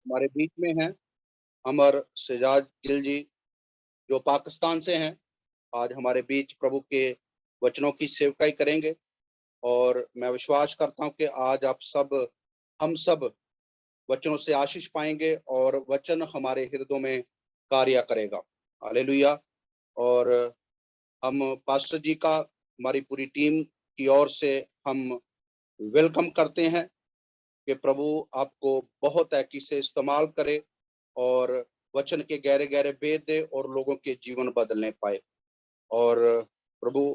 ہمارے بیچ میں ہیں امر سجاد گل جی جو پاکستان سے ہیں. آج ہمارے بیچ پربھو کے وچنوں کی سیوکائی کریں گے اور میں وشواس کرتا ہوں کہ آج ہم سب وچنوں سے آشیش پائیں گے اور وچن ہمارے ہردوں میں کاریہ کرے گا. ہالےلویا. اور ہم پاسٹر جی کا ہماری پوری ٹیم کی اور سے ہم ویلکم کرتے ہیں کہ پربھو آپ کو بہت ایکی سے استعمال کرے اور وچن کے گہرے گہرے بھید دے اور لوگوں کے جیون بدلنے پائے. اور پربھو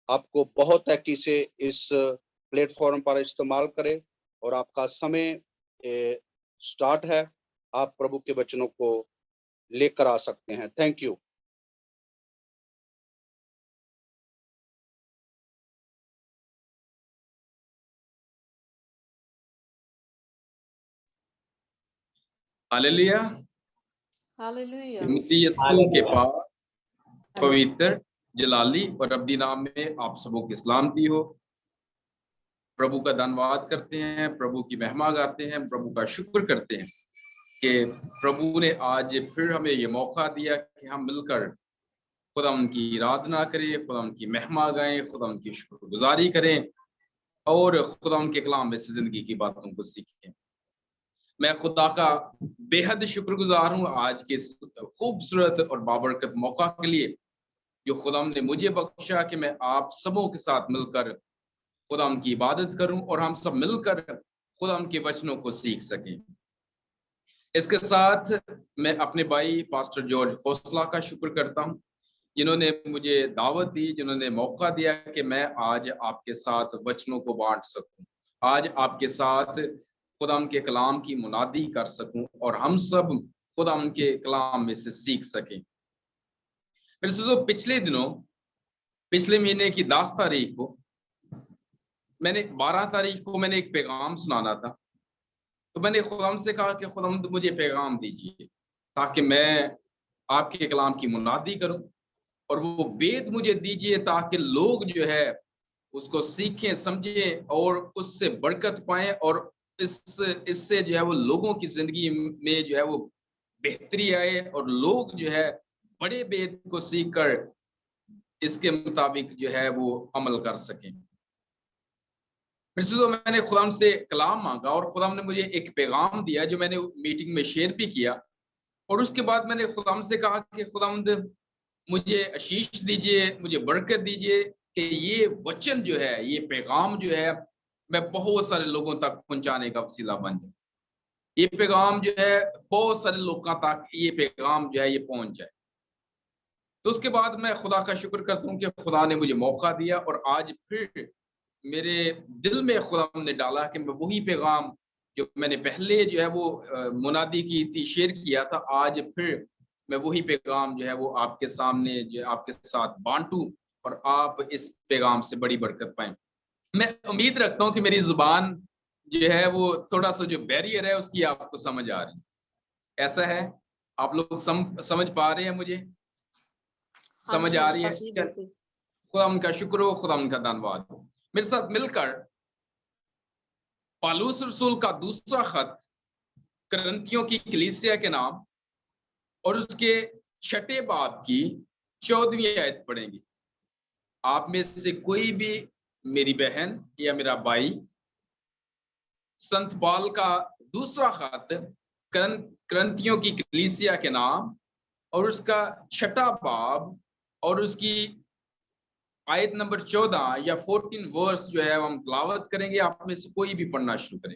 آپ کو بہت ایکی سے اس پلیٹ فارم پر استعمال کرے اور آپ کا سمے سٹارٹ ہے. آپ پربھو کے وچنوں کو لے کر آ سکتے ہیں. Thank you. ہالےلویا. ہالےلویا. مسیح یسوع کے پاک پویتر جلالی اور ابدی نام میں آپ سبوں کی سلامتی ہو. پربھو کا دھنواد کرتے ہیں، پربھو کی مہما گاتے ہیں، پربھو کا شکر کرتے ہیں کہ پربھو نے آج پھر ہمیں یہ موقع دیا کہ ہم مل کر خدا ان کی آرادھنا کریں، خدا ان کی مہما گائیں، خدا ان کی شکر گزاری کریں اور خدا ان کے کلام میں سے زندگی کی باتوں کو سیکھیں. میں خدا کا بے حد شکر گزار ہوں آج کے خوبصورت اور بابرکت موقع کے لیے جو خدا نے مجھے بخشا کہ میں آپ سبوں کے ساتھ مل کر خدا کی عبادت کروں اور ہم سب مل کر خدا کے وچنوں کو سیکھ سکیں. اس کے ساتھ میں اپنے بھائی پاسٹر جارج حوصلہ کا شکر کرتا ہوں جنہوں نے مجھے دعوت دی، جنہوں نے موقع دیا کہ میں آج آپ کے ساتھ وچنوں کو بانٹ سکوں، آج آپ کے ساتھ خدا کے کلام کی منادی کر سکوں اور ہم سب خدا کے کلام میں سے سیکھ سکیں. پچھلے مہینے کی 10 تاریخ کو میں نے 12 تاریخ کو میں نے ایک پیغام سنانا تھا، تو میں نے خدا سے کہا کہ خدا مجھے پیغام دیجیے تاکہ میں آپ کے کلام کی منادی کروں اور وہ بید مجھے دیجیے تاکہ لوگ جو ہے اس کو سیکھیں، سمجھیں اور اس سے برکت پائیں اور اس سے جو ہے وہ لوگوں کی زندگی میں جو ہے وہ بہتری آئے اور لوگ جو ہے بڑے بید کو سیکھ کر اس کے مطابق جو ہے وہ عمل کر سکیں. میں نے خدا سے کلام مانگا اور خدا نے مجھے ایک پیغام دیا جو میں نے میٹنگ میں شیئر بھی کیا اور اس کے بعد میں نے خدا سے کہا کہ خدا مجھے آشیش دیجیے، مجھے برکت دیجیے کہ یہ وچن جو ہے، یہ پیغام جو ہے میں بہت سارے لوگوں تک پہنچانے کا وسیلہ بن جائے. یہ پیغام جو ہے بہت سارے لوگوں تک یہ پیغام جو ہے یہ پہنچ جائے. تو اس کے بعد میں خدا کا شکر کرتا ہوں کہ خدا نے مجھے موقع دیا اور آج پھر میرے دل میں خدا نے ڈالا کہ میں وہی پیغام جو میں نے پہلے جو ہے وہ منادی کی تھی، شیئر کیا تھا، آج پھر میں وہی پیغام جو ہے وہ آپ کے سامنے جو آپ کے ساتھ بانٹوں اور آپ اس پیغام سے بڑی برکت پائیں. میں امید رکھتا ہوں کہ میری زبان جو ہے وہ تھوڑا سا جو بیریئر ہے اس کی آپ کو سمجھ آ رہی ہے. ایسا ہے؟ آپ لوگ سمجھ پا رہے ہیں؟ مجھے سمجھ آ رہی ہے؟ خدا ان کا شکر ہو، خدا ان کا دھنواد ہو. میرے ساتھ مل کر پالوس رسول کا دوسرا خط کرنتیوں کی کلیسیا کے نام اور اس کے 6 باب کی 14ویں آیت پڑھیں گے. آپ میں سے کوئی بھی میری بہن یا میرا بھائی سنت پال کا دوسرا خط کرنتیوں کی کلیسیا کے نام اور اس کا 6 باب اور اس کی آیت نمبر 14 یا 14 ورس جو ہے ہم تلاوت کریں گے. آپ میں سے کوئی بھی پڑھنا شروع کریں.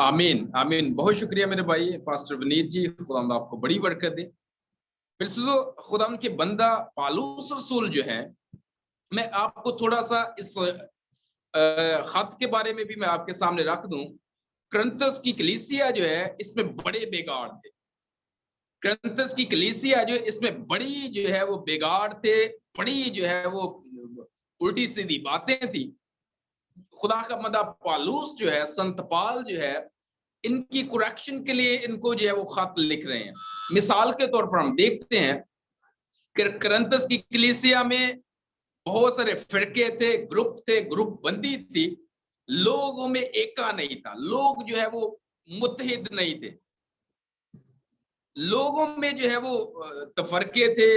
آمین آمین. بہت شکریہ میرے بھائی پاسٹر ونیت جی، خدا آپ کو بڑی برکت دے. پھر خدا کے بندہ پالوس رسول جو ہے، میں آپ کو تھوڑا سا اس خط کے بارے میں بھی میں آپ کے سامنے رکھ دوں. کرنتس کی کلیسیا جو ہے اس میں بڑے بیگار تھے. کرنتس کی کلیسیا جو اس میں بڑی جو ہے وہ بگاڑ تھے، بڑی جو ہے وہ الٹی سیدھی باتیں تھی. خدا کا بندہ پالوس جو ہے، سنت پال جو ہے، ان کی کریکشن کے لیے ان کو جو ہے وہ خط لکھ رہے ہیں. مثال کے طور پر ہم دیکھتے ہیں کہ کرنتس کی کلیسیا میں بہت سارے فرقے تھے، گروپ بندی تھی، لوگوں میں ایکا نہیں تھا، لوگ جو ہے وہ متحد نہیں تھے، لوگوں میں جو ہے وہ تفرقے تھے،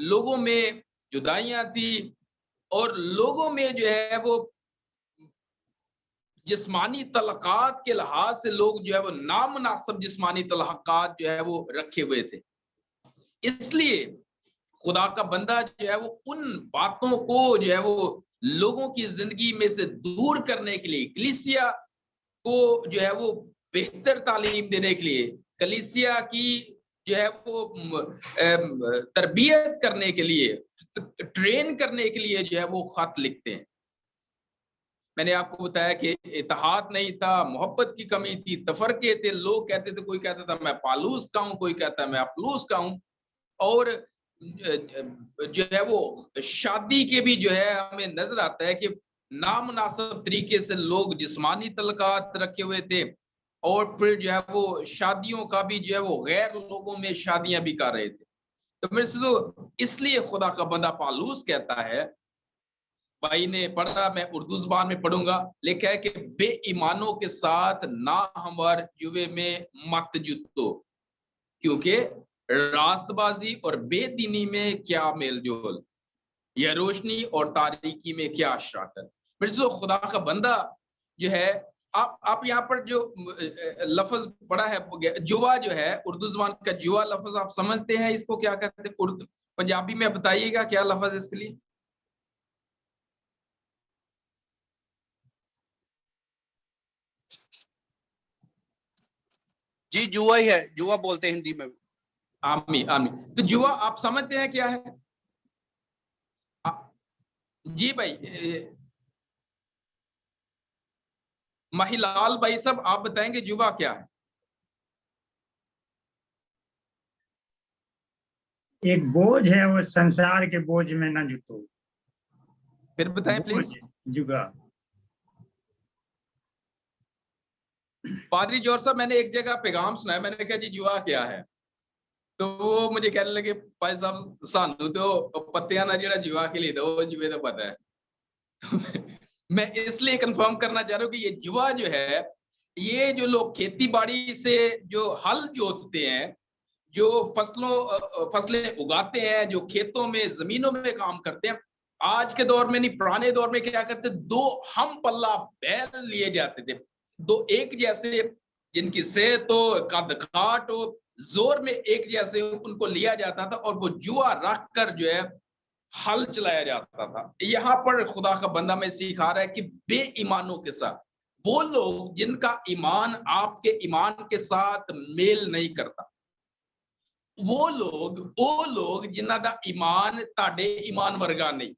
لوگوں میں جدائیاں تھی، اور لوگوں میں جو ہے وہ جسمانی تعلقات کے لحاظ سے لوگ جو ہے وہ نامناسب جسمانی تعلقات جو ہے وہ رکھے ہوئے تھے. اس لیے خدا کا بندہ جو ہے وہ ان باتوں کو جو ہے وہ لوگوں کی زندگی میں سے دور کرنے کے لیے، کلیسیا کو جو ہے وہ بہتر تعلیم دینے کے لیے، کلیسیا کی جو ہے وہ تربیت کرنے کے لیے، ٹرین کرنے کے لیے جو ہے وہ خط لکھتے ہیں. میں نے آپ کو بتایا کہ اتحاد نہیں تھا، محبت کی کمی تھی، تفرقے تھے، لوگ کہتے تھے، کوئی کہتا تھا میں پالوس کا ہوں، کوئی کہتا ہے میں اپلوس کا ہوں. اور جو ہے وہ شادی کے بھی جو ہے ہمیں نظر آتا ہے کہ نامناسب طریقے سے لوگ جسمانی تعلقات رکھے ہوئے تھے، اور پھر جو ہے وہ شادیوں کا بھی جو ہے وہ غیر لوگوں میں شادیاں بھی کر رہے تھے. تو میرے سے اس لیے خدا کا بندہ پالوس کہتا ہے، بھائی نے پڑھا، میں اردو زبان میں پڑھوں گا، لکھا ہے کہ بے ایمانوں کے ساتھ نہ ہموار جوے میں مت جتو، کیونکہ راست بازی اور بے دینی میں کیا میل جول، یا روشنی اور تاریکی میں کیا اشراکت. میرے سے خدا کا بندہ جو ہے، آپ یہاں پر جو لفظ پڑھا ہے جوا جو ہے، اردو زبان کا جوا لفظ آپ سمجھتے ہیں اس کو کیا کہتے ہیں؟ اردو پنجابی میں بتائیے گا کیا لفظ اس کے لیے؟ جی جوا ہی ہے، جوا بولتے ہیں ہندی میں. آمی تو جوا آپ سمجھتے ہیں کیا ہے؟ جی بھائی ماہی لال بھائی صاحب آپ بتائیں گے جوا کیا ہے؟ ایک بوجھ ہے، وہ سنسار کے بوجھ میں نہ جتو. پھر بتائیں پلیز. جگا. پادری جوہر صاحب، میں نے ایک جگہ پیغام سنا ہے، میں نے کہا جی جوا کیا ہے، تو وہ مجھے کہنے لگے بھائی صاحب سانو تو پتیاں نہ جڑا جوا کے لیے دو جوے تو پتہ ہے. میں اس لیے کنفرم کرنا چاہ رہا ہوں کہ یہ جوا جو ہے، یہ جو لوگ کھیتی باڑی سے جو ہل جوتتے ہیں، جو فصلیں اگاتے ہیں، جو کھیتوں میں زمینوں میں کام کرتے ہیں، آج کے دور میں نہیں، پرانے دور میں کیا کرتے، دو ہم پلہ بیل لیے جاتے تھے، دو ایک جیسے جن کی صحت ہو، قد کاٹ ہو، زور میں ایک جیسے ان کو لیا جاتا تھا، اور وہ جوا رکھ کر جو ہے ہل چلایا جاتا تھا. یہاں پر خدا کا بندہ میں سکھا رہا ہے کہ بے ایمانوں کے ساتھ، وہ لوگ جن کا ایمان آپ کے ایمان کے ساتھ میل نہیں کرتا، وہ لوگ جنہ دا ایمان تاڑے ایمان ورگا نہیں،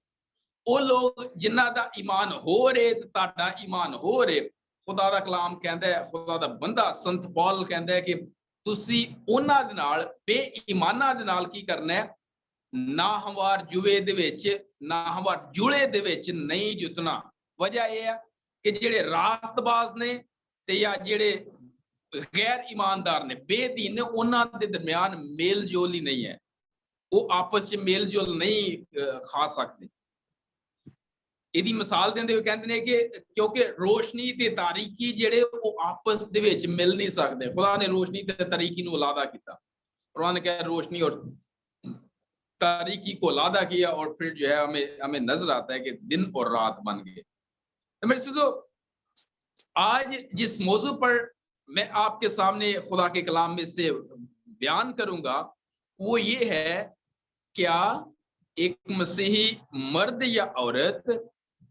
وہ لوگ جنہ دا ایمان ہو رہے تاڑا ایمان ہو رہے. خدا دا کلام کہندا ہے، خدا دا بندہ سنت پال کہندا ہے کہ تسی انہاں دے نال بے ایماناں دے نال کی کرنا ہے، نہ ہموار جوے دے وچ، نہ ہموار جڑے دے وچ نہیں جتنا. وجہ یہ ہے کہ جڑے راست باز نے تے یا جڑے غیر ایماندار نے، بے دین نے، انہاں دے درمیان میل جول ہی نہیں ہے، وہ آپس میں میل جول نہیں کھا سکتے. ایدی مثال دیندے ہوئے کہندے نے کہ کیونکہ روشنی تے تاریکی جڑے وہ آپس دے وچ مل نہیں سکتے. خدا نے روشنی تے تاریکی نو علیحدہ کیتا، قرآن نے کہا روشنی اور تاریکی کو علیحدہ کیا، اور پھر جو ہے ہمیں نظر آتا ہے کہ دن اور رات بن گئے. میرے سیزو آج جس موضوع پر میں آپ کے سامنے خدا کے کلام میں سے بیان کروں گا وہ یہ ہے، کیا ایک مسیحی مرد یا عورت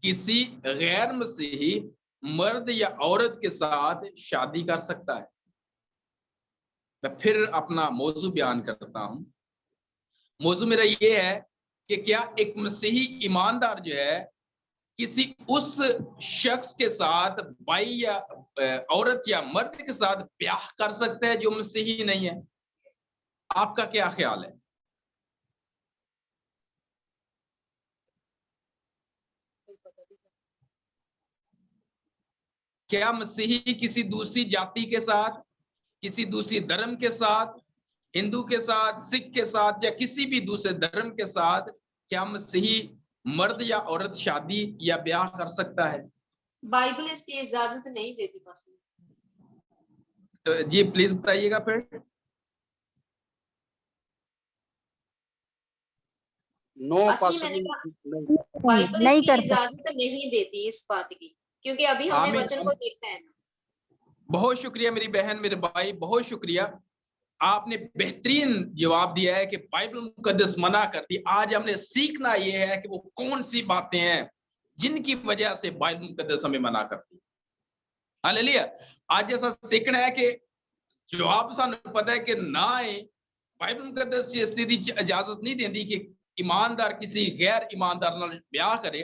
کسی غیر مسیحی مرد یا عورت کے ساتھ شادی کر سکتا ہے؟ میں پھر اپنا موضوع بیان کرتا ہوں. موضوع میرا یہ ہے کہ کیا ایک مسیحی ایماندار جو ہے کسی اس شخص کے ساتھ، بھائی یا عورت یا مرد کے ساتھ بیاہ کر سکتا ہے جو مسیحی نہیں ہے؟ آپ کا کیا خیال ہے؟ کیا مسیحی کسی دوسری جاتی کے ساتھ، کسی دوسری دھرم کے ساتھ، ہندو کے ساتھ، سکھ کے ساتھ یا کسی بھی دوسرے دھرم کے ساتھ کیا مسیحی مرد یا عورت شادی یا بیاہ کر سکتا ہے؟ بائبل اس کی اجازت نہیں دیتی بس. جی پلیز بتائیے گا پھر. نو اصلی میں نے پاسبل. کہا بائبل نہیں اس کی کر سکتے. اجازت نہیں دیتی اس بات کی، کیونکہ ابھی ہم نے آمین. وچن کو دیکھا ہے نا. بہت شکریہ میری بہن، میرے بھائی، بہت شکریہ. آپ نے بہترین جواب دیا ہے کہ بائبل مقدس منع کرتی. آج ہم نے سیکھنا یہ ہے کہ وہ کون سی باتیں ہیں جن کی وجہ سے بائبل مقدس ہمیں منع کرتی. ہاللیلویا. آج جیسا سیکھنا ہے کہ جواب سانو پتہ ہے کہ نہ بائبل مقدس یہ استھتی اجازت نہیں دیندی کہ ایماندار کسی غیر ایماندار نال بیاہ کرے.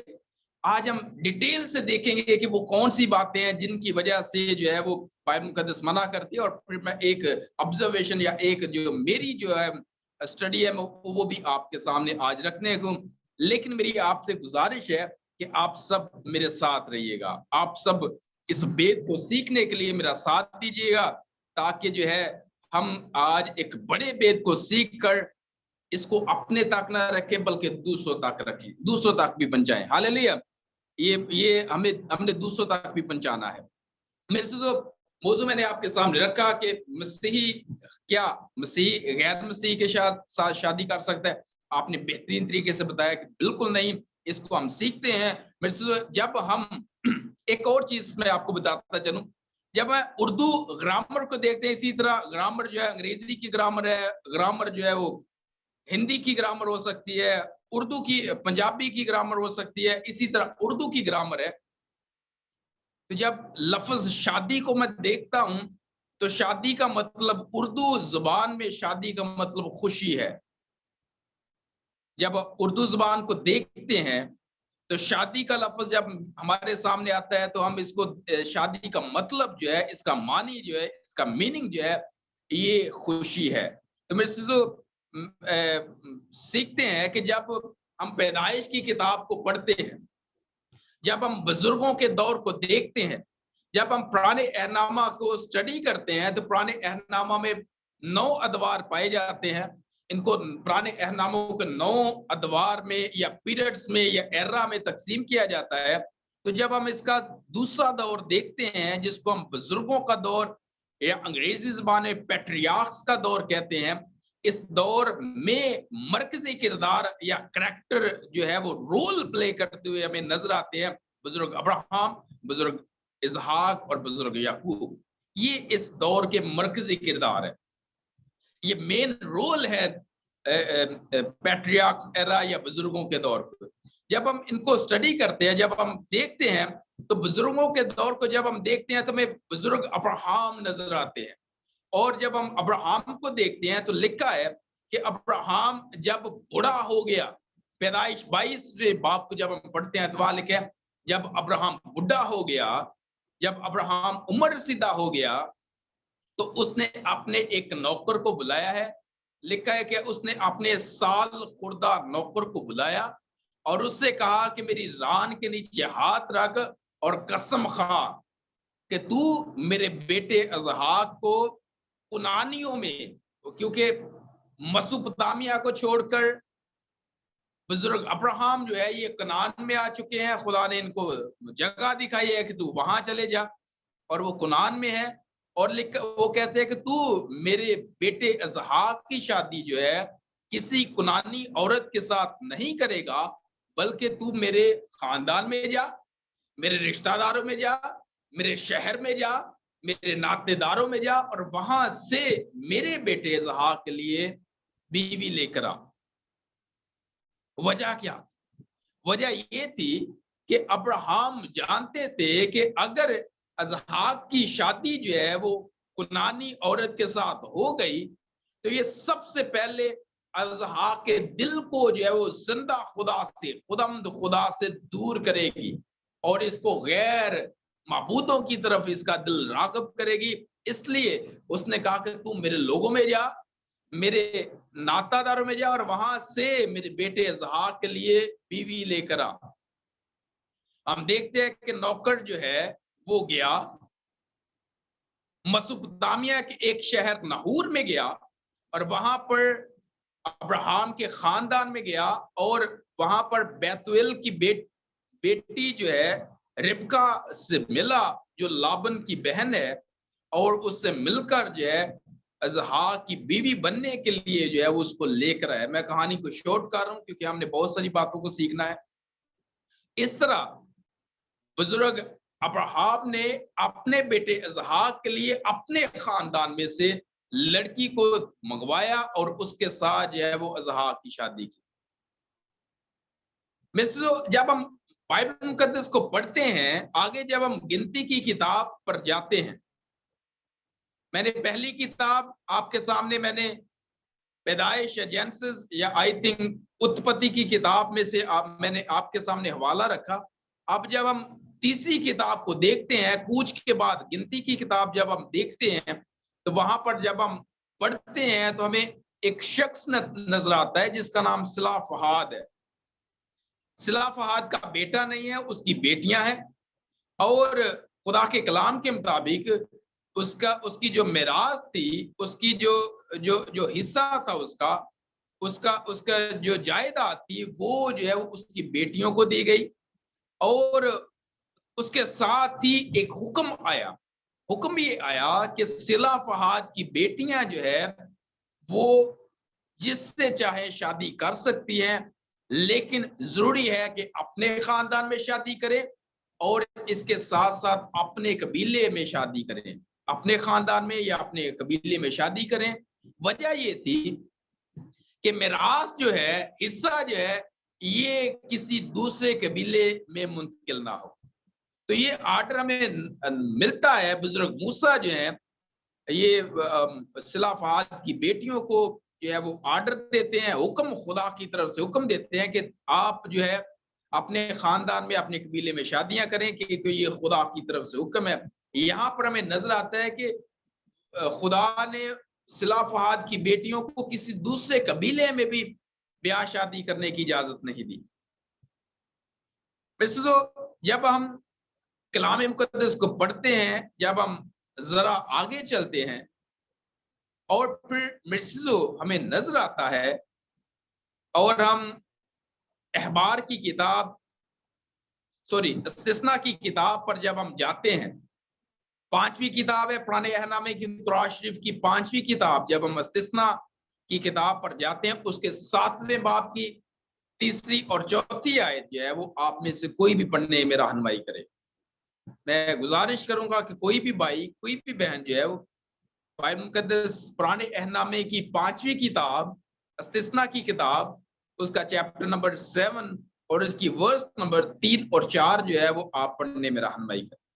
آج ہم ڈیٹیل سے دیکھیں گے کہ وہ کون سی باتیں ہیں جن کی وجہ سے جو ہے وہ بائبل مقدس منع کرتی ہے، اور پھر میں ایک آبزرویشن یا ایک جو میری جو ہے اسٹڈی ہے وہ بھی آپ کے سامنے آج رکھنے کو. لیکن میری آپ سے گزارش ہے کہ آپ سب میرے ساتھ رہیے گا، آپ سب اس بید کو سیکھنے کے لیے میرا ساتھ دیجیے گا، تاکہ جو ہے ہم آج ایک بڑے بید کو سیکھ کر اس کو اپنے تک نہ رکھیں بلکہ دوسروں تک رکھیں، دوسروں تک بھی پہنچائیں. ہاللیلویا. یہ ہم نے دوسروں تک بھی پہنچانا ہے. میرے سے تو موضوع میں نے آپ کے سامنے رکھا کہ مسیحی کیا مسیحی غیر مسیحی کے ساتھ شادی کر سکتا ہے. آپ نے بہترین طریقے سے بتایا کہ بالکل نہیں، اس کو ہم سیکھتے ہیں. میرے سے جب ہم ایک اور چیز میں آپ کو بتاتا چلوں، جب میں اردو گرامر کو دیکھتے ہیں، اسی طرح گرامر جو ہے انگریزی کی گرامر ہے، گرامر جو ہے وہ ہندی کی گرامر ہو سکتی ہے، اردو کی پنجابی کی گرامر ہو سکتی ہے، اسی طرح اردو کی گرامر ہے. تو جب لفظ شادی کو میں دیکھتا ہوں تو شادی کا مطلب اردو زبان میں شادی کا مطلب خوشی ہے. جب اردو زبان کو دیکھتے ہیں تو شادی کا لفظ جب ہمارے سامنے آتا ہے تو ہم اس کو شادی کا مطلب جو ہے، اس کا معنی جو ہے، اس کا میننگ جو ہے یہ خوشی ہے. تو میرے سے سیکھتے ہیں کہ جب ہم پیدائش کی کتاب کو پڑھتے ہیں، جب ہم بزرگوں کے دور کو دیکھتے ہیں، جب ہم پرانے عہد نامہ کو سٹڈی کرتے ہیں تو پرانے عہد نامہ میں 9 ادوار پائے جاتے ہیں. ان کو پرانے عہد ناموں کو 9 ادوار میں یا پیریڈز میں یا ایرا میں تقسیم کیا جاتا ہے. تو جب ہم اس کا دوسرا دور دیکھتے ہیں جس کو ہم بزرگوں کا دور یا انگریزی زبان میں پیٹریارکس کا دور کہتے ہیں، اس دور میں مرکزی کردار یا کریکٹر جو ہے وہ رول پلے کرتے ہوئے ہمیں نظر آتے ہیں. بزرگ ابراہم، بزرگ اسحاق اور بزرگ یعقوب، یہ اس دور کے مرکزی کردار ہے، یہ مین رول ہے پیٹریارکس ایرا یا بزرگوں کے دور کو. جب ہم ان کو سٹڈی کرتے ہیں، جب ہم دیکھتے ہیں تو بزرگوں کے دور کو جب ہم دیکھتے ہیں تو ہمیں بزرگ ابراہم نظر آتے ہیں. اور جب ہم ابراہم کو دیکھتے ہیں تو لکھا ہے کہ ابراہم جب بوڑھا ہو گیا، پیدائش 22 باب کو جب ہم پڑھتے ہیں تو وہاں لکھا ہے جب ابراہم بوڑھا ہو گیا، جب ابراہم عمر رسیدہ ہو گیا تو اس نے اپنے ایک نوکر کو بلایا ہے. لکھا ہے کہ اس نے اپنے سال خوردہ نوکر کو بلایا اور اس سے کہا کہ میری ران کے نیچے ہاتھ رکھ اور قسم کھا کہ تو میرے بیٹے اسحاق کو کنانیوں میں، کیونکہ مسوپتامیہ کو چھوڑ کر بزرگ ابراہم جو ہے یہ کنعان میں آ چکے ہیں. خدا نے ان کو جگہ دکھائی ہے کہ تو وہاں چلے جا، اور وہ کنعان میں ہے. اور وہ کہتے ہیں کہ تو میرے بیٹے اسحاق کی شادی جو ہے کسی کنانی عورت کے ساتھ نہیں کرے گا، بلکہ تو میرے خاندان میں جا، میرے رشتہ داروں میں جا، میرے شہر میں جا، میرے ناطے داروں میں جا، اور وہاں سے میرے بیٹے اسحاق کے لیے بیوی لے کر آ. وجہ کیا؟ وجہ یہ تھی کہ ابراہم جانتے تھے کہ اگر اسحاق کی شادی جو ہے وہ کنانی عورت کے ساتھ ہو گئی تو یہ سب سے پہلے اسحاق کے دل کو جو ہے وہ زندہ خدا سے، خدمد خدا سے دور کرے گی اور اس کو غیر معبودوں کی طرف اس کا دل راغب کرے گی. اس لیے اس نے کہا کہ تو میرے لوگوں میں جا، میرے ناتا داروں میں جا اور وہاں سے میرے بیٹے اسحاق کے لیے بیوی لے کر آ. ہم دیکھتے ہیں کہ نوکر جو ہے وہ گیا مسوپتامیہ کے ایک شہر نحور میں گیا اور وہاں پر ابراہم کے خاندان میں گیا اور وہاں پر بیتویل کی بیٹی جو ہے ربکا سے ملا جو لابن کی بہن ہے اور اس سے مل کر جو ہے اسحاق کی بیوی بننے کے لیے جو ہے وہ اس کو لے کر آیا. میں کہانی کو شارٹ کر رہا ہوں کیونکہ ہم نے بہت ساری باتوں کو سیکھنا ہے. اس طرح بزرگ ابراہم نے اپنے بیٹے اسحاق کے لیے اپنے خاندان میں سے لڑکی کو منگوایا اور اس کے ساتھ جو ہے وہ اسحاق کی شادی کی. جب ہم بائبل مقدس کو پڑھتے ہیں آگے جب ہم گنتی کی کتاب پر جاتے ہیں, میں نے پہلی کتاب آپ کے سامنے میں نے پیدائش یا جینسس یا آئی تھنک اتپتی کی کتاب میں سے میں نے آپ کے سامنے حوالہ رکھا. اب جب ہم تیسری کتاب کو دیکھتے ہیں کوچ کے بعد گنتی کی کتاب جب ہم دیکھتے ہیں تو وہاں پر جب ہم پڑھتے ہیں تو ہمیں ایک شخص نظر آتا ہے جس کا نام سلا فہاد ہے. سلا فہاد کا بیٹا نہیں ہے, اس کی بیٹیاں ہیں اور خدا کے کلام کے مطابق اس کی جو میراث تھی, اس کی جو حصہ تھا اس کا جو جائیداد تھی وہ جو ہے اس کی بیٹیوں کو دی گئی. اور اس کے ساتھ ہی ایک حکم یہ آیا کہ سلا فہاد کی بیٹیاں جو ہے وہ جس سے چاہے شادی کر سکتی ہیں, لیکن ضروری ہے کہ اپنے خاندان میں شادی کرے اور اس کے ساتھ ساتھ اپنے قبیلے میں شادی کریں, اپنے خاندان میں یا اپنے قبیلے میں شادی کریں. وجہ یہ تھی کہ میراث جو ہے حصہ جو ہے یہ کسی دوسرے قبیلے میں منتقل نہ ہو. تو یہ آرڈر ہمیں ملتا ہے. بزرگ موسیٰ جو ہیں یہ سلا فہاد کی بیٹیوں کو جو ہے وہ آرڈر دیتے ہیں, حکم خدا کی طرف سے حکم دیتے ہیں کہ آپ جو ہے اپنے خاندان میں اپنے قبیلے میں شادیاں کریں کیونکہ یہ خدا کی طرف سے حکم ہے. یہاں پر ہمیں نظر آتا ہے کہ خدا نے سلا فہاد کی بیٹیوں کو کسی دوسرے قبیلے میں بھی بیاہ شادی کرنے کی اجازت نہیں دی. جب ہم کلام مقدس کو پڑھتے ہیں, جب ہم ذرا آگے چلتے ہیں اور پھر ہمیں نظر آتا ہے اور ہم احبار کی کتاب استثنا کی کتاب پر جب ہم جاتے ہیں, 5ویں کتاب ہے پرانے عہد نامے کی تورات شریف کی 5ویں کتاب, جب ہم استثنا کی کتاب پر جاتے ہیں اس کے 7ویں باب کی 3 اور 4 آیت جو ہے وہ آپ میں سے کوئی بھی پڑھنے میں رہنمائی کرے. میں گزارش کروں گا کہ کوئی بھی بھائی کوئی بھی بہن جو ہے وہ بائبل مقدس پرانے عہد نامے کی 5ویں کتاب استثنا کی کتاب اس کا چیپٹر نمبر 7 اور اس کی ورس نمبر 3 اور 4 جو ہے وہ آپ پڑھنے میں رہنمائی کریں.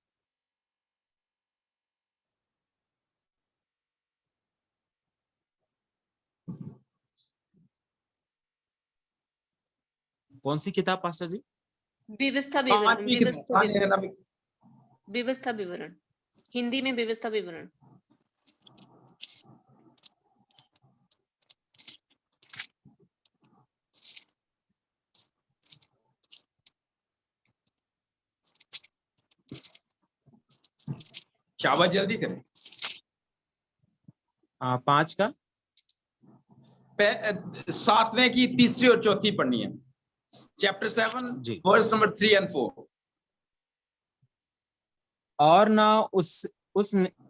کون سی کتاب پاسٹر جی؟ ویوستھا وورن, ہندی میں ویوستھا وورن. شاباش جلدی کریں. 5 کا 7ویں کی 3 اور 4 پڑھنی ہے. چیپٹر 7 ورس نمبر 3 اور 4. اور نہ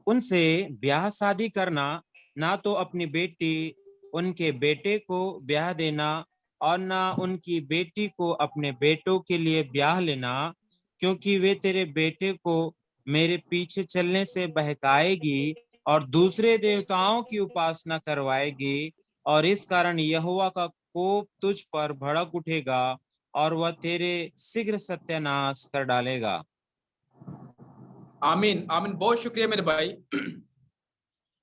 ان سے بیاہ شادی کرنا, نہ تو اپنی بیٹی ان کے بیٹے کو بیاہ دینا اور نہ ان کی بیٹی کو اپنے بیٹوں کے لیے بیاہ لینا, کیونکہ وہ تیرے بیٹے کو میرے پیچھے چلنے سے بہکائے گی اور دوسرے دیوتاؤں کی اپاسنا کروائے گی, اور اس کارن یہوہ کا کوپ تجھ پر بھڑک اٹھے گا اور وہ تیرے شیغر ستیہ ناش کر ڈالے گا. آمین آمین. بہت شکریہ میرے بھائی.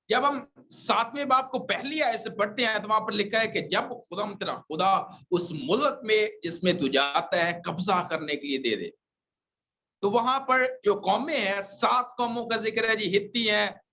جب ہم 7ویں باب کو پہلی آیت سے پڑھتے ہیں تو وہاں پر لکھا ہے کہ جب خدا اس ملک میں جس میں تو جاتا ہے قبضہ کرنے کے لیے دے دے, تو وہاں پر جو قومیں ہیں 7 قوموں کا ذکر ہے جی. ہتی ہیں,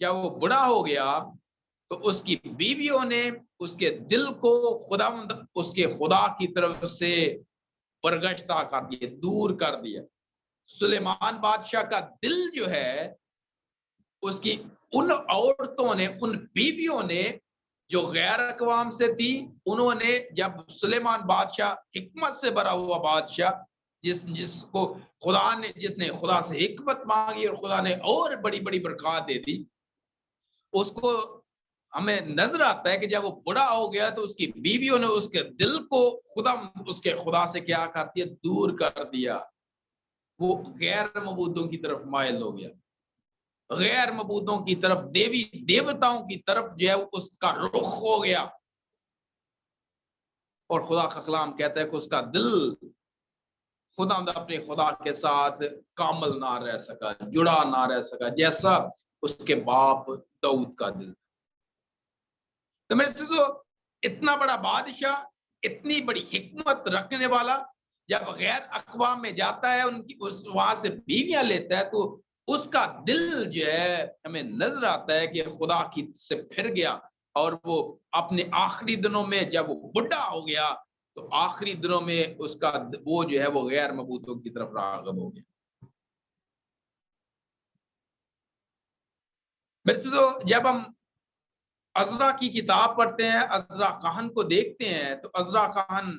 جب وہ بڑا ہو گیا تو اس کی بیویوں نے اس کے دل کو اس کے خدا کی طرف سے برگشتہ کر دیا، دور کر دیا۔ سلیمان بادشاہ کا دل جو ہے اس کی ان عورتوں نے، ان بیویوں نے جو غیر اقوام سے تھی، انہوں نے جب سلیمان بادشاہ حکمت سے بھرا ہوا بادشاہ جس نے خدا سے حکمت مانگی اور خدا نے اور بڑی بڑی برکات دے دی، اس کو ہمیں نظر آتا ہے کہ جب وہ بڑا ہو گیا تو اس کی بیویوں نے اس کے دل کو اس کے خدا سے کیا کر دیا؟ دور کر دیا۔ وہ غیر معبودوں کی طرف مائل ہو گیا، غیر معبودوں کی طرف، دیوی دیوتاؤں کی طرف جو ہے اس کا رخ ہو گیا۔ اور خدا کا کلام کہتا ہے کہ اس کا دل خدا اپنے خدا کے ساتھ کامل نہ رہ سکا، جڑا نہ رہ سکا، جیسا اس کے باپ داؤد کا دل۔ تو میرے ساتھیو، اتنا بڑا بادشاہ، اتنی بڑی حکمت رکھنے والا جب غیر اقوام میں جاتا ہے، وہاں سے بیویاں لیتا ہے، تو اس کا دل جو ہے ہمیں نظر آتا ہے کہ خدا کی سے پھر گیا، اور وہ اپنے آخری دنوں میں جب وہ بڑھا ہو گیا تو آخری دنوں میں اس کا وہ جو ہے وہ غیر معبودوں کی طرف راغب ہو گیا۔ میرے ساتھیو، جب ہم عزرا کی کتاب پڑھتے ہیں، عزرا کاہن کو دیکھتے ہیں، تو عزرا کاہن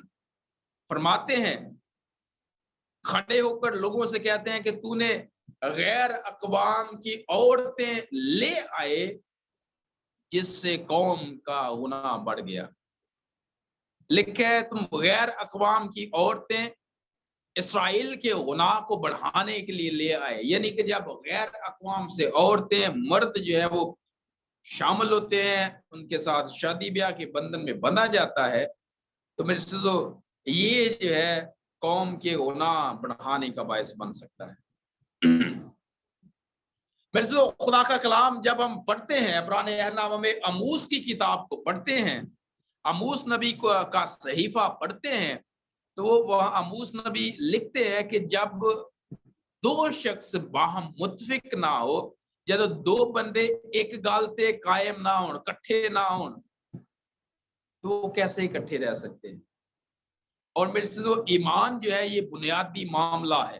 فرماتے ہیں، کھڑے ہو کر لوگوں سے کہتے ہیں کہ تو نے غیر اقوام کی عورتیں لے آئے جس سے قوم کا گناہ بڑھ گیا۔ لکھے ہے تم غیر اقوام کی عورتیں اسرائیل کے گناہ کو بڑھانے کے لیے لے آئے، یعنی کہ جب غیر اقوام سے عورتیں، مرد جو ہے وہ شامل ہوتے ہیں، ان کے ساتھ شادی بیاہ کے بندھن میں بندھا جاتا ہے، تو میرے ساتھیو یہ جو ہے قوم کے گناہ بڑھانے کا باعث بن سکتا ہے۔ میرے ساتھیو، خدا کا کلام جب ہم پڑھتے ہیں، پرانے عہد نامہ میں آموس کی کتاب کو پڑھتے ہیں، آموس نبی کا صحیفہ پڑھتے ہیں، تو وہاں آموس نبی لکھتے ہیں کہ جب دو شخص باہم متفق نہ ہو، جب دو بندے ایک گال تے قائم نہ ہون، کٹھے نہ ہون، تو وہ کیسے اکٹھے رہ سکتے ہیں؟ اور میرے سے تو ایمان جو ہے یہ بنیادی معاملہ ہے۔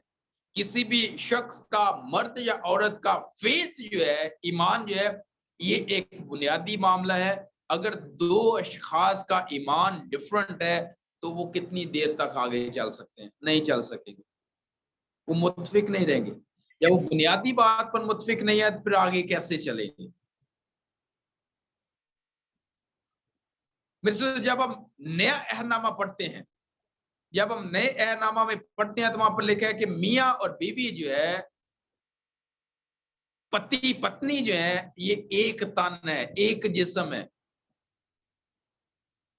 کسی بھی شخص کا، مرد یا عورت کا فیتھ جو ہے، ایمان جو ہے، یہ ایک بنیادی معاملہ ہے۔ اگر دو اشخاص کا ایمان ڈیفرنٹ ہے تو وہ کتنی دیر تک آگے چل سکتے ہیں؟ نہیں چل سکیں گے، وہ متفق نہیں رہیں گے۔ جب وہ بنیادی بات پر متفق نہیں ہے تو پھر آگے کیسے چلیں گے؟ جب ہم نیا عہد نامہ پڑھتے ہیں، جب ہم نئے عہد نامہ میں پڑھتے ہیں تو وہاں پر لکھا ہے کہ میاں اور بیوی جو ہے، پتی پتنی جو ہے، یہ ایک تن ہے، ایک جسم ہے۔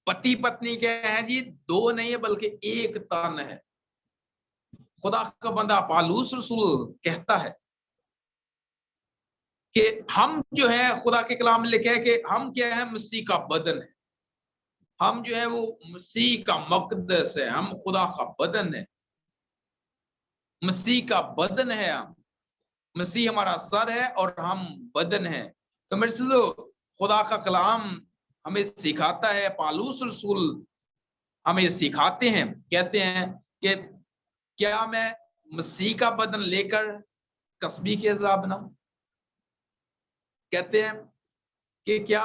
پتی پتنی کیا ہے جی؟ دو نہیں ہے بلکہ ایک تن ہے۔ خدا کا بندہ پالوس رسول کہتا ہے کہ ہم جو ہے، خدا کے کلام میں لکھا ہے کہ ہم کیا ہے؟ مسیح کا بدن ہے۔ ہم جو ہے وہ مسیح کا مقدس ہے، ہم خدا کا بدن ہے، مسیح کا بدن ہے ہم۔ مسیح ہمارا سر ہے اور ہم بدن ہے۔ تو میرے سے خدا کا کلام ہمیں سکھاتا ہے، پالوس رسول ہمیں سکھاتے ہیں، کہتے ہیں کہ کیا میں مسیح کا بدن لے کر کسبی کے عذاب بناؤں؟ کہتے ہیں کہ کیا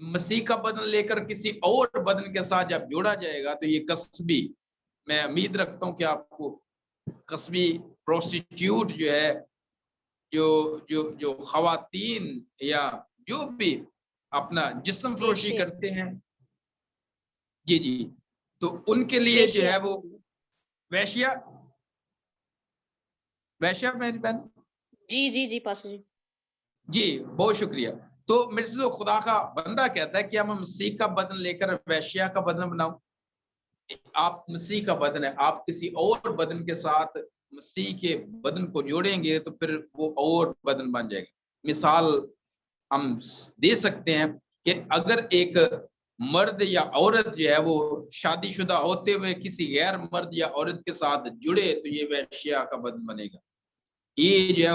مسیح کا بدن لے کر کسی اور بدن کے ساتھ جب جوڑا جائے گا تو یہ کسبی، میں امید رکھتا ہوں کہ آپ کو کسبی پروسٹیٹیوٹ جو ہے، جو خواتین یا جو بھی اپنا جسم فروشی کرتے ہیں، جی تو ان کے لیے جو ہے وہ ویشیا میری بہن، جی پاسٹر جی بہت شکریہ۔ تو میرے سے خدا کا بندہ کہتا ہے کہ ہم مسیح کا بدن لے کر ویشیا کا بدن بناؤ۔ آپ مسیح کا بدن ہے، آپ کسی اور بدن کے ساتھ مسیح کے بدن کو جوڑیں گے تو پھر وہ اور بدن بن جائے گا۔ مثال ہم دے سکتے ہیں کہ اگر ایک مرد یا عورت جو ہے وہ شادی شدہ ہوتے ہوئے کسی غیر مرد یا عورت کے ساتھ جڑے تو یہ ویشیا کا بدن بنے گا۔ یہ جو ہے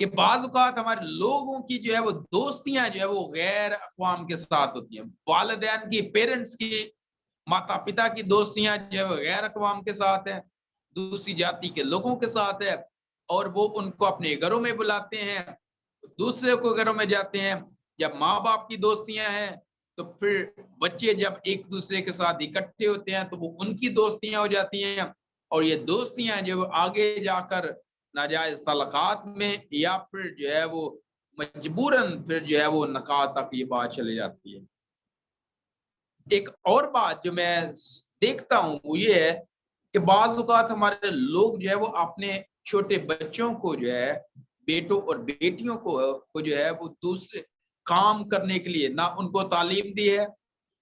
کہ بعض اوقات ہمارے لوگوں کی جو ہے وہ دوستیاں جو ہے وہ غیر اقوام کے ساتھ ہوتی ہیں، والدین کی، پیرنٹس کی، ماتا پتا کی دوستیاں جو ہے وہ غیر اقوام کے ساتھ ہیں، دوسری جاتی کے لوگوں کے ساتھ ہے، اور وہ ان کو اپنے گھروں میں بلاتے ہیں، دوسرے کو گھروں میں جاتے ہیں۔ جب ماں باپ کی دوستیاں ہیں تو پھر بچے جب ایک دوسرے کے ساتھ اکٹھے ہوتے ہیں تو وہ ان کی دوستیاں ہو جاتی ہیں، اور یہ دوستیاں جو آگے جا کر ناجائز تعلقات میں یا پھر جو ہے وہ مجبوراً پھر جو ہے وہ نکاح تک یہ بات چلی جاتی ہے۔ ایک اور بات جو میں دیکھتا ہوں وہ یہ ہے کہ بعض اوقات ہمارے لوگ جو ہے وہ اپنے چھوٹے بچوں کو جو ہے، بیٹوں اور بیٹیوں کو جو ہے وہ دوسرے کام کرنے کے لیے نہ ان کو تعلیم دی ہے،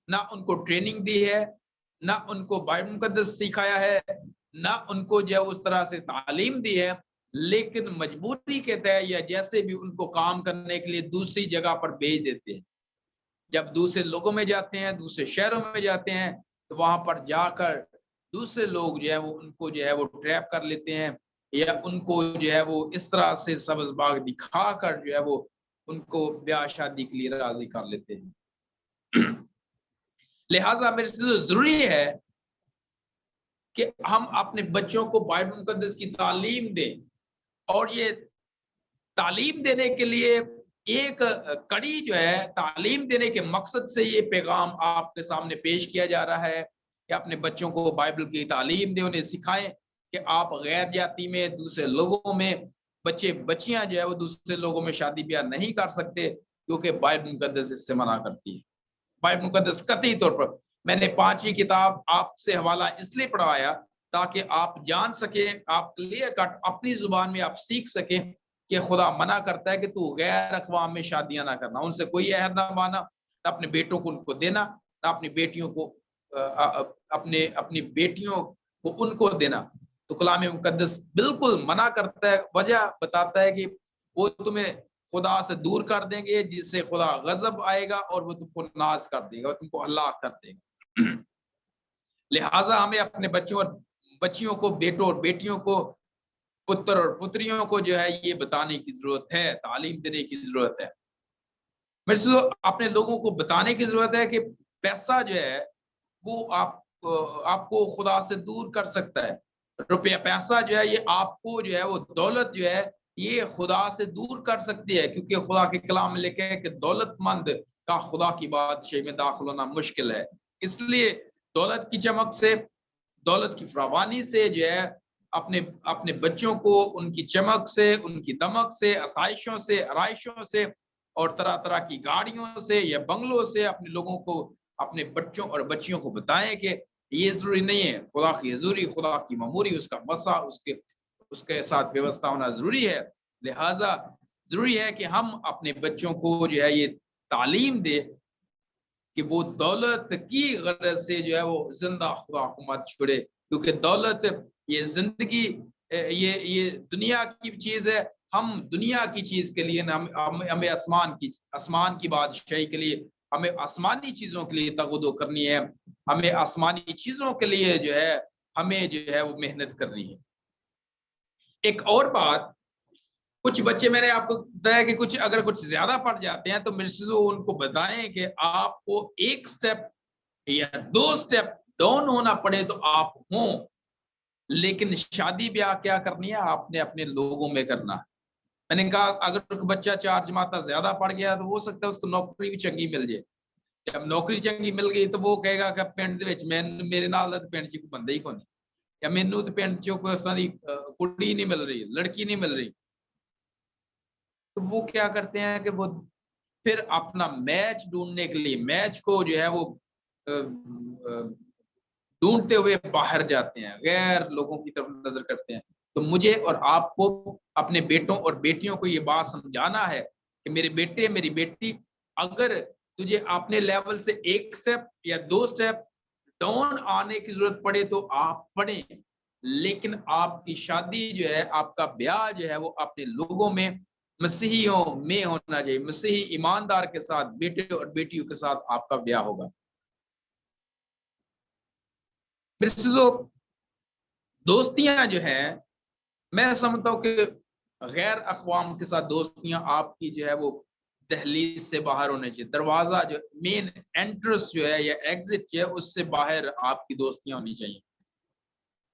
نہ ان کو ٹریننگ دی ہے، نہ ان کو بائبل مقدس سکھایا ہے، نہ ان کو جو ہے اس طرح سے تعلیم دی ہے، لیکن مجبوری کے تحت یا جیسے بھی ان کو کام کرنے کے لیے دوسری جگہ پر بھیج دیتے ہیں۔ جب دوسرے لوگوں میں جاتے ہیں، دوسرے شہروں میں جاتے ہیں تو وہاں پر جا کر دوسرے لوگ جو ہے وہ ان کو جو ہے وہ ٹریپ کر لیتے ہیں، یا ان کو جو ہے وہ اس طرح سے سبز باغ دکھا کر جو ہے وہ ان کو بیاہ شادی کے لیے راضی کر لیتے ہیں۔ لہٰذا میرے سے ضروری ہے کہ ہم اپنے بچوں کو بائبل مقدس کی تعلیم دیں، اور یہ تعلیم دینے کے لیے ایک کڑی جو ہے، تعلیم دینے کے مقصد سے یہ پیغام آپ کے سامنے پیش کیا جا رہا ہے کہ اپنے بچوں کو بائبل کی تعلیم دیں، انہیں سکھائیں کہ آپ غیر جاتی میں، دوسرے لوگوں میں، بچیاں جو ہے وہ دوسرے لوگوں میں شادی بیاہ نہیں کر سکتے، کیونکہ بائبل مقدس اس سے منع کرتی ہے۔ بائبل مقدس قطعی طور پر، میں نے 5ویں کتاب آپ سے حوالہ اس لیے پڑھوایا تاکہ آپ جان سکیں، آپ کلیئر کٹ اپنی زبان میں آپ سیکھ سکیں کہ خدا منع کرتا ہے کہ تو غیر اقوام میں شادیاں نہ کرنا، ان سے کوئی عہد نہ مانا، نہ اپنے بیٹوں کو ان کو دینا، نہ اپنی بیٹیوں کو اپنی بیٹیوں کو ان کو دینا۔ تو کلام مقدس بالکل منع کرتا ہے، وجہ بتاتا ہے کہ وہ تمہیں خدا سے دور کر دیں گے، جس سے خدا غضب آئے گا اور وہ تم کو ناز کر دے گا اور تم کو ہلاک کر دے گا۔ لہٰذا ہمیں اپنے بچوں اور بچیوں کو، بیٹوں اور بیٹیوں کو، پتر اور پتریوں کو جو ہے یہ بتانے کی ضرورت ہے، تعلیم دینے کی ضرورت ہے۔ میں اپنے لوگوں کو بتانے کی ضرورت ہے کہ پیسہ جو ہے وہ آپ کو خدا سے دور کر سکتا ہے۔ روپیہ پیسہ جو ہے یہ آپ کو جو ہے وہ دولت جو ہے یہ خدا سے دور کر سکتی ہے، کیونکہ خدا کے کلام میں لکھا ہے کہ دولت مند کا خدا کی بادشاہی میں داخل ہونا مشکل ہے۔ اس لیے دولت کی چمک سے، دولت کی فراوانی سے جو ہے اپنے بچوں کو ان کی چمک سے، ان کی دمک سے، آسائشوں سے، آرائشوں سے اور طرح طرح کی گاڑیوں سے یا بنگلوں سے اپنے لوگوں کو، اپنے بچوں اور بچیوں کو بتائیں کہ یہ ضروری نہیں ہے، خدا کی حضوری، خدا کی معموری، اس کا مسا، اس کے ساتھ ویوستھا ہونا ضروری ہے۔ لہٰذا ضروری ہے کہ ہم اپنے بچوں کو جو ہے یہ تعلیم دے کہ وہ دولت کی غرض سے جو ہے وہ زندہ خدا کو مت چھوڑے، کیونکہ دولت یہ زندگی، یہ دنیا کی چیز ہے۔ ہم دنیا کی چیز کے لیے ہمیں آسمان کی بادشاہی کے لیے، ہمیں آسمانی چیزوں کے لیے تغدو کرنی ہے، ہمیں آسمانی چیزوں کے لیے جو ہے ہمیں جو ہے وہ محنت کرنی ہے۔ ایک اور بات، کچھ بچے، میں نے آپ کو بتایا کہ اگر کچھ زیادہ پڑھ جاتے ہیں تو میرے سے ان کو بتائیں کہ آپ کو ایک سٹیپ یا 2 سٹیپ ڈاؤن ہونا پڑے تو آپ ہوں، لیکن شادی بیاہ کیا کرنی ہے، آپ نے اپنے لوگوں میں کرنا ہے۔ میں نے کہا اگر بچہ 4 جماعتیں زیادہ پڑھ گیا تو ہو سکتا ہے اس کو نوکری بھی چنگی مل جائے۔ جب نوکری چنگی مل گئی تو وہ کہے گا کہ پنڈ دے وچ میرے نال پنڈ چ کوئی بندہ ہی کوئی نہیں، یا مینوں تے پنڈ چ کوئی اس طرح دی کڑی نہیں مل رہی، لڑکی نہیں مل رہی۔ تو وہ کیا کرتے ہیں کہ وہ پھر اپنا میچ ڈھونڈنے کے لیے، میچ کو جو ہے وہ ڈھونڈتے ہوئے باہر جاتے ہیں، غیر لوگوں کی طرف نظر کرتے ہیں۔ تو مجھے اور آپ کو اپنے بیٹوں اور بیٹیوں کو یہ بات سمجھانا ہے کہ میرے بیٹے، میری بیٹی، اگر تجھے اپنے لیول سے 1 سٹیپ یا 2 سٹیپ ڈاؤن آنے کی ضرورت پڑے تو آپ پڑھیں، لیکن آپ کی شادی جو ہے، آپ کا بیاہ جو ہے وہ اپنے لوگوں میں، مسیحیوں میں ہونا چاہیے، مسیحی ایماندار کے ساتھ، بیٹے اور بیٹیوں کے ساتھ آپ کا بیاہ ہوگا۔ دوستیاں جو ہیں، میں سمجھتا ہوں کہ غیر اقوام کے ساتھ دوستیاں آپ کی جو ہے وہ دہلیز سے باہر ہونے چاہیے, دروازہ جو مین انٹرس جو ہے یا ایگزٹ جو ہے اس سے باہر آپ کی دوستیاں ہونی چاہیے.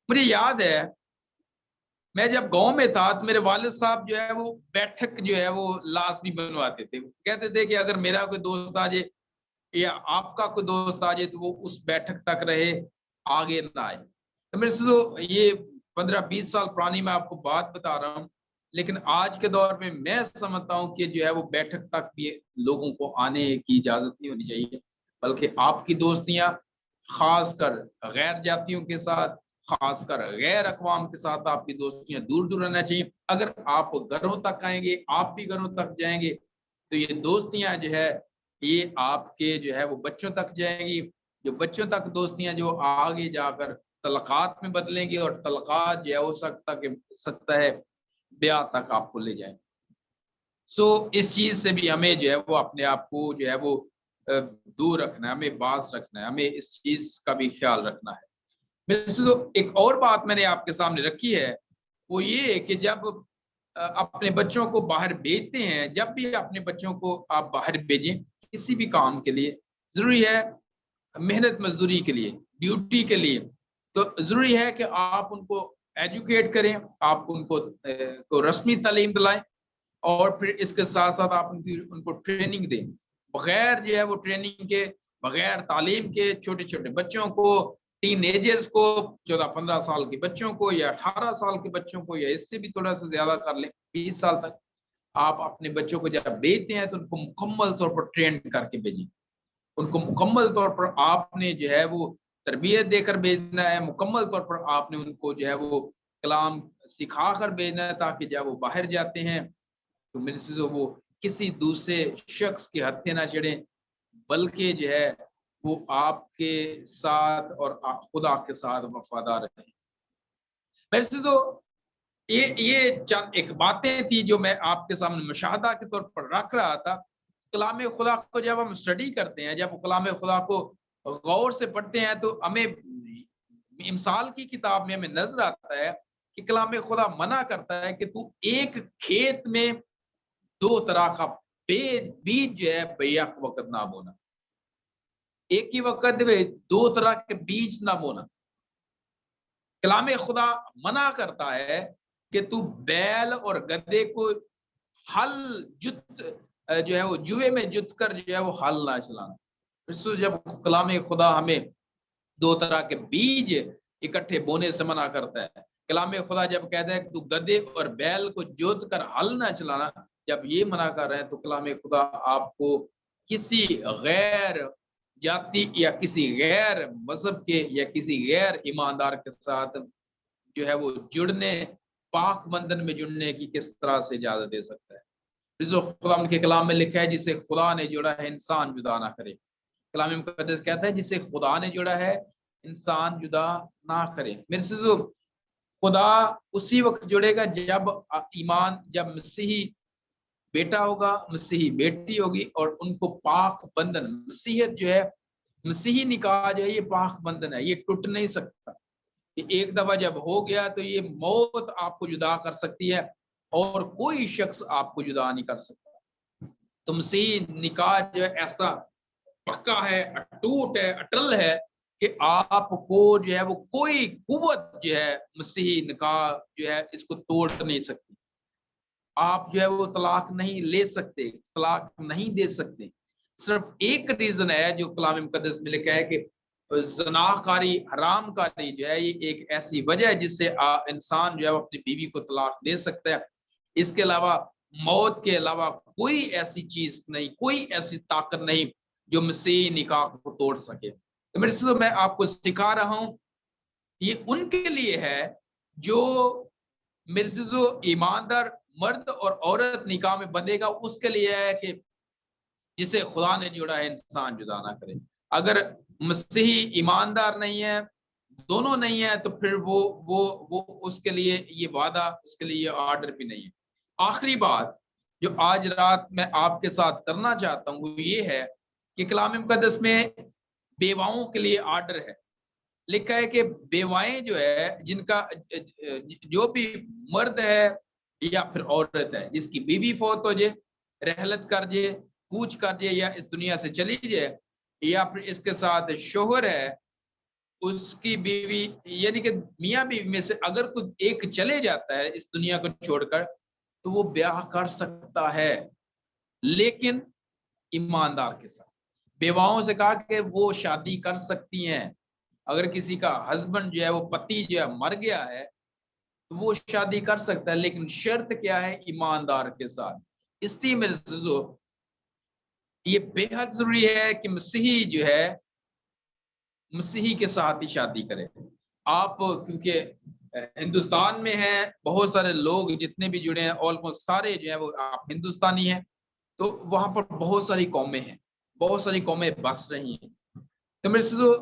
مجھے یاد ہے میں جب گاؤں میں تھا تو میرے والد صاحب جو ہے وہ بیٹھک جو ہے وہ لازمی بنواتے تھے. کہتے تھے کہ اگر میرا کوئی دوست آ جائے یا آپ کا کوئی دوست آ جائے تو وہ اس بیٹھک تک رہے, آگے نہ آئے. تو میرے سے تو یہ 15-20 سال پرانی میں آپ کو بات بتا رہا ہوں, لیکن آج کے دور میں میں سمجھتا ہوں کہ جو ہے وہ بیٹھک تک بھی لوگوں کو آنے کی اجازت نہیں ہونی چاہیے, بلکہ آپ کی دوستیاں خاص کر غیر جاتیوں کے ساتھ, خاص کر غیر اقوام کے ساتھ آپ کی دوستیاں دور دور رہنا چاہیے. اگر آپ گھروں تک آئیں گے, آپ بھی گھروں تک جائیں گے, تو یہ دوستیاں جو ہے یہ آپ کے جو ہے وہ بچوں تک جائیں گی. جو بچوں تک دوستیاں جو آگے جا کر تعلقات میں بدلیں گی, اور تعلقات جو ہے ہو سکتا ہے بیاہ تک آپ کو لے جائیں. سو اس چیز سے بھی ہمیں جو ہے وہ اپنے آپ کو جو ہے وہ دور رکھنا ہے, ہمیں باز رکھنا ہے, ہمیں اس چیز کا بھی خیال رکھنا ہے. تو ایک اور بات میں نے آپ کے سامنے رکھی ہے, وہ یہ کہ جب اپنے بچوں کو باہر بھیجتے ہیں, جب بھی اپنے بچوں کو آپ باہر بھیجیں کسی بھی کام کے لیے, ضروری ہے محنت مزدوری کے لیے, ڈیوٹی کے لیے, تو ضروری ہے کہ آپ ان کو ایجوکیٹ کریں, آپ ان کو رسمی تعلیم دلائیں, اور پھر اس کے ساتھ ساتھ آپ ان کو ٹریننگ دیں. بغیر جو ہے وہ ٹریننگ کے, بغیر تعلیم کے چھوٹے چھوٹے بچوں کو, ٹین ایجرز کو, 14-15 سال کے بچوں کو یا 18 سال کے بچوں کو, یا اس سے بھی تھوڑا سا زیادہ کر لیں 20 سال تک, آپ اپنے بچوں کو جب بھیجتے ہیں تو ان کو مکمل طور پر ٹرین کر کے بھیجیں. ان کو مکمل طور پر آپ نے جو ہے وہ تربیت دے کر بھیجنا ہے, مکمل طور پر آپ نے ان کو جو ہے وہ کلام سکھا کر بھیجنا ہے, تاکہ جب وہ باہر جاتے ہیں تو میرے سے وہ کسی دوسرے شخص کے ہتھے نہ چڑھیں, بلکہ جو ہے وہ آپ کے ساتھ اور خدا کے ساتھ وفادار رہیں. میرے سے تو یہ چند ایک باتیں تھی جو میں آپ کے سامنے مشاہدہ کے طور پر رکھ رہا تھا. کلام خدا کو جب ہم اسٹڈی کرتے ہیں, جب کلام خدا کو غور سے پڑھتے ہیں, تو ہمیں امثال کی کتاب میں ہمیں نظر آتا ہے کہ کلام خدا منع کرتا ہے کہ تو ایک کھیت میں 2 طرح کا بیج جو ہے بیک وقت نہ بونا, ایک ہی وقت میں 2 طرح کے بیج نہ بونا. کلام خدا منع کرتا ہے کہ تو بیل اور گدھے کو ہل جو ہے وہ جوے میں جت کر جو ہے وہ ہل نہ چلانا. جب کلام خدا ہمیں 2 طرح کے بیج اکٹھے بونے سے منع کرتا ہے, کلام خدا جب کہتا ہے کہ تو گدھے اور بیل کو جوت کر ہل نہ چلانا, جب یہ منع کر رہے ہیں تو کلام خدا آپ کو کسی غیر جاتی یا کسی غیر مذہب کے یا کسی غیر ایماندار کے ساتھ جو ہے وہ جڑنے, پاک بندھن میں جڑنے کی کس طرح سے اجازت دے سکتا ہے. خدا کے کلام میں لکھا ہے جسے خدا نے جوڑا ہے انسان جدا نہ کرے. کلام مقدس کہتا ہے جسے خدا نے جوڑا ہے انسان جدا نہ کرے. میرے سے خدا اسی وقت جڑے گا جب ایمان, جب مسیحی بیٹا ہوگا, مسیحی بیٹی ہوگی, اور ان کو پاک بندھن, مسیحیت جو ہے, مسیحی نکاح جو ہے یہ پاک بندھن ہے, یہ ٹوٹ نہیں سکتا. ایک دفعہ جب ہو گیا تو یہ موت آپ کو جدا کر سکتی ہے, اور کوئی شخص آپ کو جدا نہیں کر سکتا. تو مسیحی نکاح جو ہے ایسا پکا ہے, اٹوٹ ہے, اٹل ہے کہ آپ کو جو ہے وہ کوئی قوت جو ہے مسیحی نکاح جو ہے اس کو توڑ نہیں سکتی. آپ جو ہے وہ طلاق نہیں لے سکتے, طلاق نہیں دے سکتے. صرف ایک ریزن ہے جو کلام مقدس میں لکھا ہے کہ زناکاری, حرام کاری جو ہے یہ ایک ایسی وجہ ہے جس سے انسان جو ہے وہ اپنی بیوی کو طلاق دے سکتا ہے. اس کے علاوہ موت کے علاوہ کوئی ایسی چیز نہیں, کوئی ایسی طاقت نہیں جو مسیحی نکاح کو توڑ سکے. تو میرے سے میں آپ کو سکھا رہا ہوں, یہ ان کے لیے ہے جو میرے سے جو ایماندار مرد اور عورت نکاح میں بندھے گا, اس کے لیے ہے کہ جسے خدا نے جوڑا ہے انسان جدا نہ کرے. اگر مسیحی ایماندار نہیں ہے, دونوں نہیں ہے, تو پھر وہ اس کے لیے یہ وعدہ, اس کے لیے یہ آرڈر بھی نہیں ہے. آخری بات جو آج رات میں آپ کے ساتھ کرنا چاہتا ہوں وہ یہ ہے کہ کلام مقدس میں بیواؤں کے لیے آرڈر ہے. لکھا ہے کہ بیوائیں جو ہے, جن کا جو بھی مرد ہے یا پھر عورت ہے جس کی بیوی فوت ہو جائے, رحلت کر جائے, کوچ کر جائے یا اس دنیا سے چلی جائے, یا پھر اس کے ساتھ شوہر ہے, اس کی بیوی, یعنی کہ میاں بیوی میں سے اگر کوئی ایک چلے جاتا ہے اس دنیا کو چھوڑ کر تو وہ بیاہ کر سکتا ہے, لیکن ایماندار کے ساتھ. بیواؤں سے کہا کہ وہ شادی کر سکتی ہیں. اگر کسی کا ہسبینڈ جو ہے وہ پتی جو ہے مر گیا ہے تو وہ شادی کر سکتا ہے, لیکن شرط کیا ہے؟ ایماندار کے ساتھ. اس لیے میرے عزیزو یہ بے حد ضروری ہے کہ مسیحی جو ہے مسیحی کے ساتھ ہی شادی کرے. آپ کیونکہ ہندوستان میں ہیں, بہت سارے لوگ جتنے بھی جڑے ہیں آلموسٹ سارے جو ہیں وہ آپ ہندوستانی ہیں, تو وہاں پر بہت ساری قومیں ہیں, بہت ساری قومیں بس رہی ہیں. تو میرے عزیزو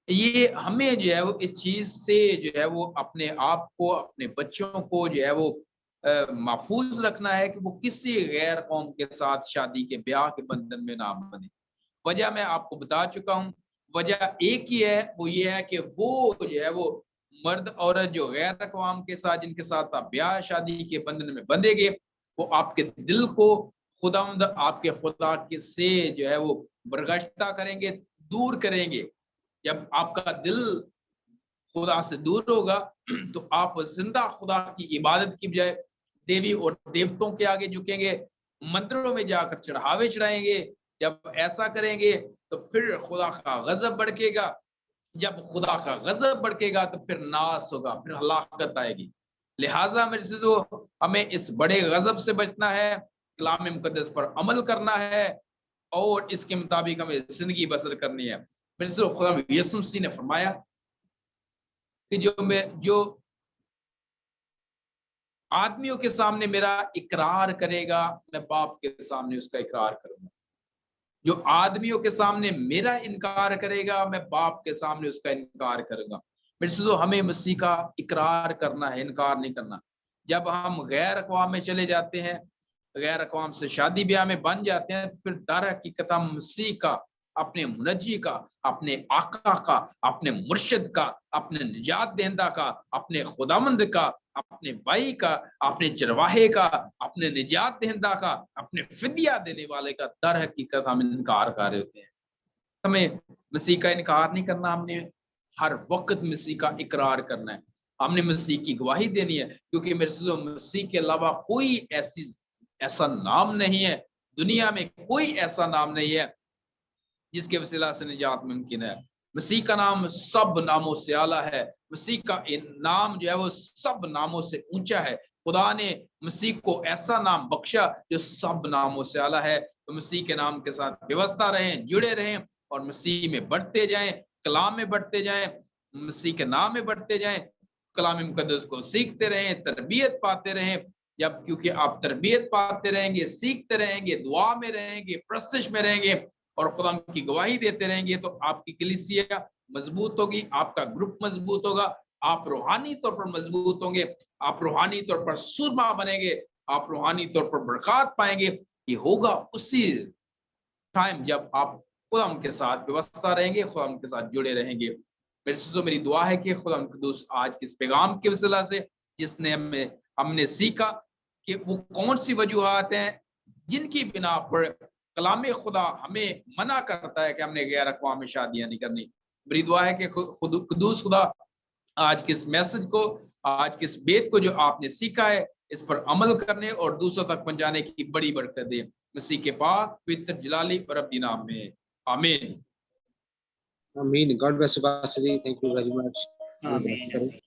یہ ہمیں جو ہے وہ اس چیز سے جو ہے وہ اپنے آپ کو, اپنے بچوں کو جو ہے وہ محفوظ رکھنا ہے کہ وہ کسی غیر قوم کے ساتھ شادی کے بیاہ کے بندھن میں نہ بنے. وجہ میں آپ کو بتا چکا ہوں, وجہ ایک ہی ہے, وہ یہ ہے کہ وہ جو ہے وہ مرد عورت جو غیر اقوام کے ساتھ جن کے ساتھ آپ بیاہ شادی کے بندھن میں بندھیں گے, وہ آپ کے دل کو خداوند آپ کے خدا کے سے جو ہے وہ برگشتہ کریں گے, دور کریں گے. جب آپ کا دل خدا سے دور ہوگا تو آپ زندہ خدا کی عبادت کی بجائے دیوی اور دیوتوں کے آگے جھکیں گے, مندروں میں جا کر چڑھاوے چڑھائیں گے. جب ایسا کریں گے تو پھر خدا کا غضب بھڑکے گا. جب خدا کا غضب بھڑکے گا تو پھر ناس ہوگا, پھر ہلاکت آئے گی. لہٰذا میرے عزیزو ہمیں اس بڑے غضب سے بچنا ہے, کلام مقدس پر عمل کرنا ہے اور اس کے مطابق ہمیں زندگی بسر کرنی ہے. میرے عزیزو خدا یسوع مسیح نے فرمایا کہ جو آدمیوں کے سامنے میرا اقرار کرے گا میں باپ کے سامنے اس کا اقرار کروں گا. جو آدمیوں کے سامنے میرا انکار کرے گا میں باپ کے سامنے اس کا انکار کروں گا. میرے عزیزو ہمیں مسیح کا اقرار کرنا ہے, انکار نہیں کرنا. جب ہم غیر اقوام میں چلے جاتے ہیں, غیر اقوام سے شادی بیاہ میں بن جاتے ہیں, پھر در حقیقت ہم مسیح کا, اپنے منجی کا, اپنے آقا کا, اپنے مرشد کا, اپنے نجات دہندہ کا, اپنے خداوند کا, اپنے بھائی کا, اپنے چرواہے کا, اپنے نجات دہندہ کا, اپنے فدیہ دینے والے کا در حقیقت ہم انکار کر رہے ہوتے ہیں. ہمیں مسیح کا انکار نہیں کرنا, ہم نے ہر وقت مسیح کا اقرار کرنا ہے. ہم نے مسیح کی گواہی دینی ہے, کیونکہ میرے مسیح کے علاوہ کوئی ایسا نام نہیں ہے, دنیا میں کوئی ایسا نام نہیں ہے جس کے وسیلہ سے نجات ممکن ہے. مسیح کا نام سب ناموں سے اعلیٰ ہے. مسیح کا نام جو ہے وہ سب ناموں سے اونچا ہے. خدا نے مسیح کو ایسا نام بخشا جو سب ناموں سے اعلیٰ ہے. تو مسیح کے نام کے ساتھ وابستہ رہیں, جڑے رہیں اور مسیح میں بڑھتے جائیں, کلام میں بڑھتے جائیں, مسیح کے نام میں بڑھتے جائیں, کلام مقدس کو سیکھتے رہیں, تربیت پاتے رہیں. جب کیونکہ آپ تربیت پاتے رہیں گے, سیکھتے رہیں گے, دعا میں رہیں گے, پرستش میں رہیں گے اور خدا کی گواہی دیتے رہیں گے, تو آپ کی کلیسیا مضبوط ہوگی, آپ کا گروپ مضبوط ہوگا, آپ روحانی طور پر مضبوط ہوں گے, آپ روحانی طور پر سورما بنیں گے, آپ روحانی طور پر برکات پائیں گے. یہ ہوگا اسی ٹائم جب آپ خدا کے ساتھ وابستہ رہیں گے, خدا کے ساتھ جڑے رہیں گے. میری دعا ہے کہ خدا قدوس آج کے اس پیغام کے وسیلہ سے جس نے ہم نے سیکھا کہ وہ کون سی وجوہات ہیں جن کی بنا پر کلام خدا ہمیں منع کرتا ہے کہ ہم نے غیر اقوام میں شادیاں نہیں کرنی. میری دعا ہے کہ قدوس خدا آج کے اس میسج کو, آج کے اس بیت کو جو آپ نے سیکھا ہے, اس پر عمل کرنے اور دوسروں تک پہنچانے کی بڑی برکت دے. مسیح کے پاک پوتر جلالی اور ابدی نام میں آمین. Amen. God bless you, Pastor Ji. Thank you very much. آمین.